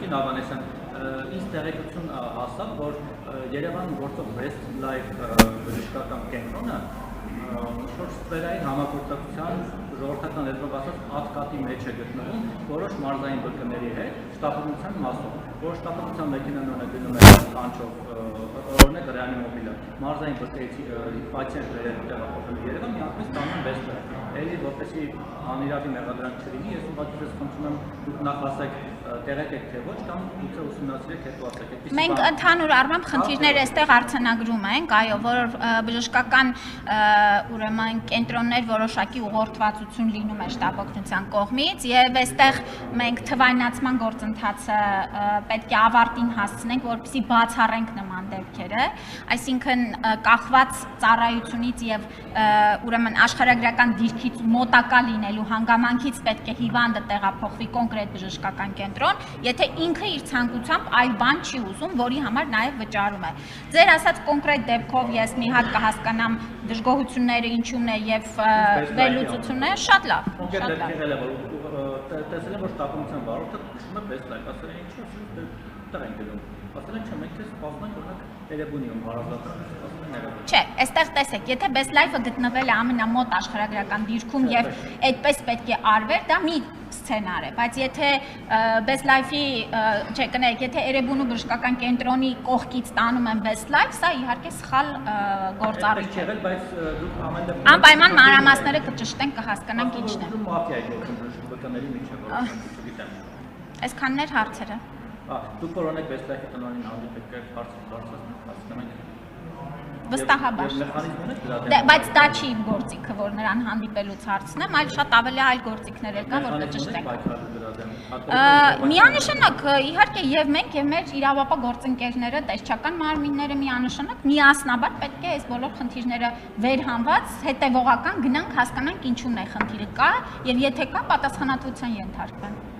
Տիկին Ավանեսյան, ինձ տեղեկություն հասավ, որ Երևանում գործող Best Life բժշկական կենտրոնը ինչ-որ ստվերային համագործակցության ժողովրդական լեզվով ասած ատկատի մեջ է գտնվում որոշ մարզային բրգների հետ շտապողության մասով, որ շտապողության մեքենան գնում է կանչով օրինակ ռեանիմոբիլը, մարզային բրգերից պացիենտները տեղափոխել Երևան, միանգամից ստանում Best Life։ Էլի որպեսզի անիրավի մեղադրանք չլինի, ես ուղղակի ձեզ խնդրում եմ դուք նախ ասեք տեղեք եք թե ոչ կամ գուցե ուսումնասիրեք հետո ասեք։ Մենք ընդհանուր առմամբ խնդիրները այստեղ արձանագրում ենք, այո, որ բժշկական ուրեմն կենտրոններ որոշակի ուղղորդվածություն լինում է շտապօգնության կողմից եւ այստեղ մենք թվայնացման գործընթացը պետք է ավարտին հասցնենք, որպեսզի բացառենք նման դեպքերը, այսինքն կախված ծառայությունից եւ ուրեմն աշխարհագրական դիրքից մոտակա լինելու հանգամանքից պետք է հիվանդը տեղափոխվի կոնկրետ բժշկական կենտրոն, եթե ինքը իր ցանկությամբ այլ բան չի ուզում, որի համար նաև վճարում է։ Ձեր ասած կոնկրետ դեպքով ես մի հատ կհասկանամ դժգոհությունները ինչումն է եւ վերլուծությունները, շատ լավ։ Կոնկրետ եղել է որ տեսել եմ որ շտապողության վարորդը քշում է Best Life, ասել են ինչու՞ տեղ են գնում։ Ասել են չէ, մենք դες սպասում ենք օրինակ Երևանիում հարազատը, ասում են Երևան։ Չէ, այստեղ տեսեք, եթե Best Life-ը գտնվել է ամենամոտ աշխարհագրական դիրքում եւ այդպես պետք է արվեր, դա մի սցենար է, բայց եթե Best Life-ի, չէ, կներեք, եթե Երևանու բժշկական կենտրոնի կողքից տանում են Best Life, սա իհարկե սխալ գործառույթ է։ Բայց դուք ամեն դեպքում անպայման մանրամասները կճշտենք, կհասկանանք ինչն է։ Մաֆիա է գործում բժշկականների միջև, չգիտեմ։ Այսքաններ հարցերը։ Դուք որ ունեք Best Life-ի տնօրենին հանդիպեք հասկանանք։ Վստահաբար։ Բայց դա չի իմ գործիքը, որ նրան հանդիպելուց հարցնեմ, այլ շատ ավելի այլ գործիքներ կան, որ կճշտենք։ Միանշանակ, իհարկե, եւ մենք եւ մեր իրավապահ գործընկերները, տեսչական մարմինները միանշանակ միասնաբար պետք է այս բոլոր խնդիրները վերհանված, հետեւողական գնանք հասկանանք ինչու՞ն է խնդիրը կա եւ եթե կա պատասխանատվության ենթարկվեն։